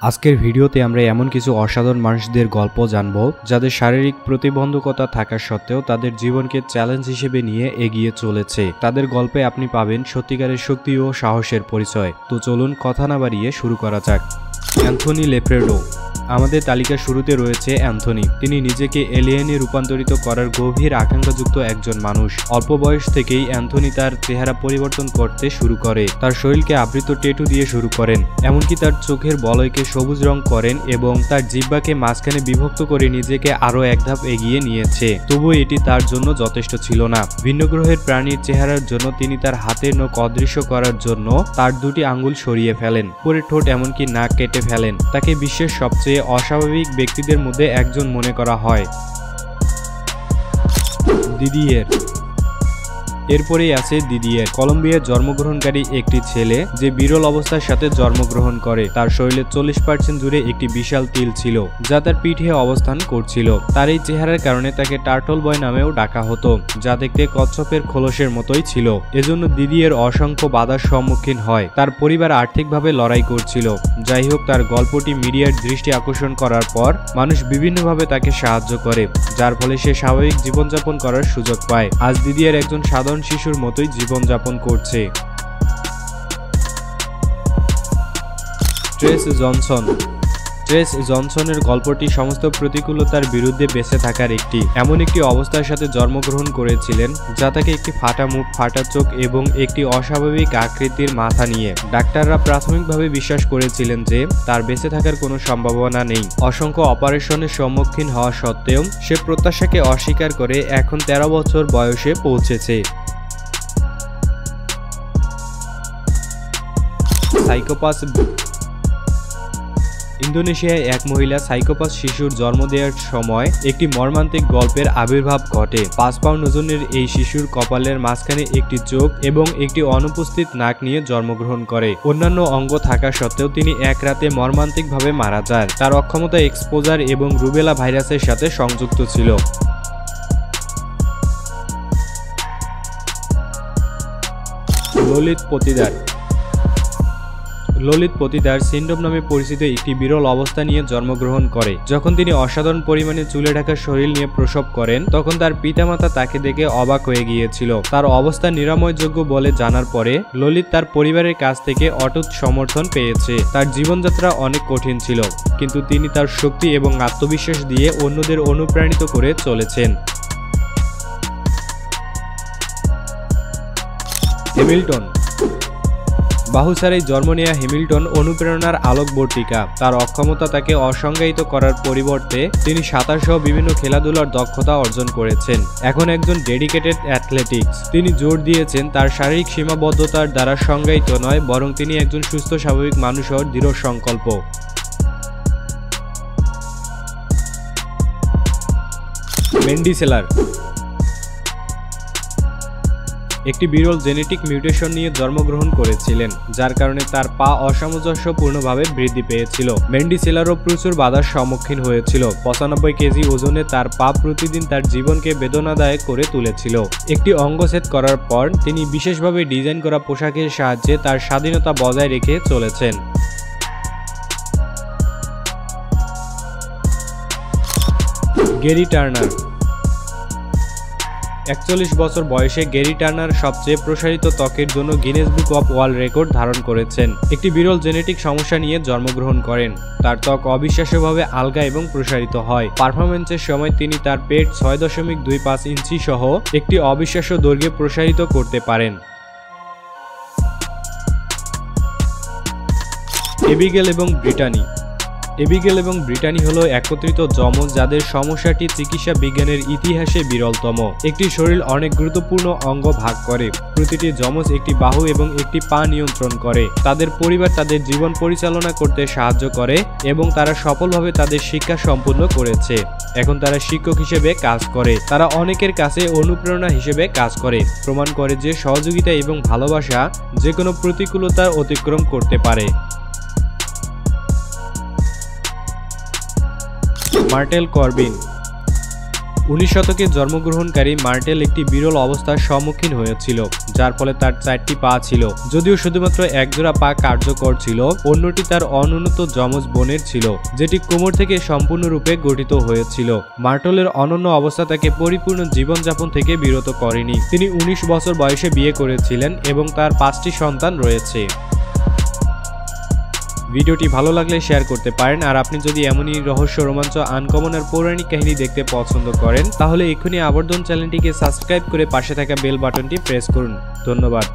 আজকের ভিডিওতে আমরা এমন কিছু অসাধারণ মানুষদের গল্প জানব যাদের শারীরিক প্রতিবন্ধকতা থাকা সত্ত্বেও তাদের জীবনকে চ্যালেঞ্জ হিসেবে নিয়ে এগিয়ে চলেছে। তাদের গল্পে আপনি পাবেন সত্যিকারের শক্তি ও সাহসের পরিচয়। তো চলুন কথা না বাড়িয়ে শুরু করা যাক। অ্যান্থনি লেপ্রেডো। আমাদের তালিকার শুরুতে রয়েছে অ্যান্থনি। তিনি নিজেকে এলিয়েনে রূপান্তরিত করার গভীর আকাঙ্ক্ষাযুক্ত একজন মানুষ। অল্প বয়স থেকেই অ্যান্থনি তার চেহারা পরিবর্তন করতে শুরু করে। তার শরীরকে আবৃত ট্যাটু দিয়ে শুরু করেন, এমনকি তার চোখের বলয়কে সবুজ রং করেন এবং তার জিহ্বাকে মাঝখানে বিভক্ত করে নিজেকে আরো এক ধাপ এগিয়ে নিয়েছে। তবুও এটি তার জন্য যথেষ্ট ছিল না। ভিন্ন গ্রহের প্রাণীর চেহারার জন্য তিনি তার হাতের নখ অদৃশ্য করার জন্য তার দুটি আঙ্গুল সরিয়ে ফেলেন, পরে ঠোঁট এমনকি নাক কেটে ফেলেন। তাকে বিশ্বের সবচেয়ে অস্বাভাবিক ব্যক্তিদের মধ্যে একজন মনে করা হয়। দিদিয়ের। এরপরেই আছে দিদিয়ের, কলম্বিয়ার জন্মগ্রহণকারী একটি ছেলে যে বিরল অবস্থার সাথে জন্মগ্রহণ করে। তার শরীরে 40% জুড়ে একটি বিশাল তিল ছিল যা তার পিঠে অবস্থান করছিল। তার এই চেহারার কারণে তাকে টার্টল বয় নামেও ডাকা হতো, যা দেখতে কচ্ছপের খোলসের মতোই ছিল। এজন্য দিদিয়ের অসংখ্য বাধার সম্মুখীন হয়। তার পরিবার আর্থিকভাবে লড়াই করছিল। যাই হোক, তার গল্পটি মিডিয়ার দৃষ্টি আকর্ষণ করার পর মানুষ বিভিন্নভাবে তাকে সাহায্য করে, যার ফলে সে স্বাভাবিক জীবনযাপন করার সুযোগ পায়। আজ দিদিয়ের একজন সাধারণ শিশুর মতোই জীবনযাপন করছে। Trace Johnson. ট্রেস জনসনের গল্পটি সমস্ত প্রতিকূলতার বিরুদ্ধে বেঁচে থাকার এমন একটি অবস্থার সাথে জন্মগ্রহণ করেছিলেন যা তাকে একটি ফাটা মুখ, ফাটা চোখ এবং একটি অস্বাভাবিক আকৃতির মাথা নিয়ে। ডাক্তাররা প্রাথমিকভাবে বিশ্বাস করেছিলেন যে তার বেঁচে থাকার কোনো সম্ভাবনা নেই। অসংখ্য অপারেশনের সম্মুখীন হওয়া সত্ত্বেও সে প্রত্যাশাকে অস্বীকার করে এখন 13 বছর বয়সে পৌঁছেছে। সাইকোপ্যাথ। ইন্দোনেশিয়ায় এক মহিলা সাইকোপ্যাথ শিশুর জন্ম দেওয়ার সময় একটি মর্মান্তিক গল্পের আবির্ভাব ঘটে। 5 পাউন্ড ওজনের এই শিশুর কপালের মাঝখানে একটি চোখ এবং একটি অনুপস্থিত নাক নিয়ে জন্মগ্রহণ করে। অন্যান্য অঙ্গ থাকা সত্ত্বেও তিনি এক রাতে মর্মান্তিকভাবে মারা যান। তার অক্ষমতা এক্সপোজার এবং রুবেলা ভাইরাসের সাথে সংযুক্ত ছিল। ললিত পতিদার। ললিত পতিদার সিন্ড্রোম নামে পরিচিত একটি বিরল অবস্থা নিয়ে জন্মগ্রহণ করে। যখন তিনি অসাধারণ পরিমাণে চুলে ঢাকা শরীর নিয়ে প্রসব করেন, তখন তার পিতামাতা তাকে দেখে অবাক হয়ে গিয়েছিল। তার অবস্থা নিরাময়যোগ্য বলে জানার পরে ললিত তার পরিবারের কাছ থেকে অটুট সমর্থন পেয়েছে। তার জীবনযাত্রা অনেক কঠিন ছিল, কিন্তু তিনি তার শক্তি এবং আত্মবিশ্বাস দিয়ে অন্যদের অনুপ্রাণিত করে চলেছেন। হ্যামিল্টন। বাহুসারায় জন্ম নেয়া হ্যামিল্টন অনুপ্রেরণার আলোকবর্তিকা। তার অক্ষমতা তাকে অসংজ্ঞায়িত করার পরিবর্তে তিনি সাঁতার সহ বিভিন্ন খেলাধুলার দক্ষতা অর্জন করেছেন। এখন একজন ডেডিকেটেড অ্যাথলেটিক্স। তিনি জোর দিয়েছেন তার শারীরিক সীমাবদ্ধতার দ্বারা সংজ্ঞায়িত নয়, বরং তিনি একজন সুস্থ স্বাভাবিক মানুষ হওয়ার দৃঢ় সংকল্প। Mendy seller. একটি বিরল জেনেটিক মিউটেশন নিয়ে জন্মগ্রহণ করেছিলেন, যার কারণে তার পা অসামঞ্জস্যপূর্ণভাবে বৃদ্ধি পেয়েছিল। মেন্ডি সেলারও প্রচুর বাধার সম্মুখীন হয়েছিল। 95 কেজি ওজনে তার পা প্রতিদিন তার জীবনকে বেদনাদায়ক করে তুলেছিল। একটি অঙ্গচ্ছেদ করার পর তিনি বিশেষভাবে ডিজাইন করা পোশাকের সাহায্যে তার স্বাধীনতা বজায় রেখে চলেছেন। Gary Turner. 41 বছর বয়সে গ্যারি টার্নার সবচেয়ে প্রসারিত ত্বকের জন্য Guinness book of world record ধারণ করেছেন। একটি বিরল জেনেটিক সমস্যা নিয়ে জন্মগ্রহণ করেন। তার ত্বক অবিশ্বাস্যভাবে আলগা এবং প্রসারিত হয়। পারফরমেন্সের সময় তিনি তার পেট 6.25 ইঞ্চি সহ একটি অবিশ্বাস্য দৈর্ঘ্যে প্রসারিত করতে পারেন। এবিগেল এবং ব্রিটানি। এবিগেল এবং ব্রিটানি হলো একত্রিত যমজ যাদের সমস্যাটি চিকিৎসা বিজ্ঞানের ইতিহাসে বিরলতম। একটি শরীর অনেক গুরুত্বপূর্ণ অঙ্গ ভাগ করে। প্রতিটি যমজ একটি বাহু এবং একটি পা নিয়ন্ত্রণ করে। তাদের পরিবার তাদের জীবন পরিচালনা করতে সাহায্য করে এবং তারা সফলভাবে তাদের শিক্ষা সম্পূর্ণ করেছে। এখন তারা শিক্ষক হিসেবে কাজ করে। তারা অনেকের কাছে অনুপ্রেরণা হিসেবে কাজ করে, প্রমাণ করে যে সহযোগিতা এবং ভালোবাসা যে কোনো প্রতিকূলতা অতিক্রম করতে পারে। Myrtle Corbyn. 19 শতকে জন্মগ্রহণকারী মার্টেল একটি বিরল অবস্থার সম্মুখীন হয়েছিল, যার ফলে তার 4টি পা ছিল। যদিও শুধুমাত্র একজোড়া পা কার্যকর ছিল, অন্যটি তার অনুন্নত যমজ বোনের ছিল, যেটি কোমর থেকে সম্পূর্ণরূপে গঠিত হয়েছিল। মার্টেলের অনন্য অবস্থা তাকে পরিপূর্ণ জীবনযাপন থেকে বিরত করেনি। তিনি 19 বছর বয়সে বিয়ে করেছিলেন এবং তার 5টি সন্তান রয়েছে। ভিডিওটি ভালো লাগলে শেয়ার করতে পারেন। আর আপনি যদি এমনই রহস্য, রোমাঞ্চ, আনকমন আর পৌরাণিক কাহিনী দেখতে পছন্দ করেন, তাহলে এক্ষুনি আবর্তন চ্যানেলটিকে সাবস্ক্রাইব করে পাশে থাকা বেল বাটনটি প্রেস করুন। ধন্যবাদ।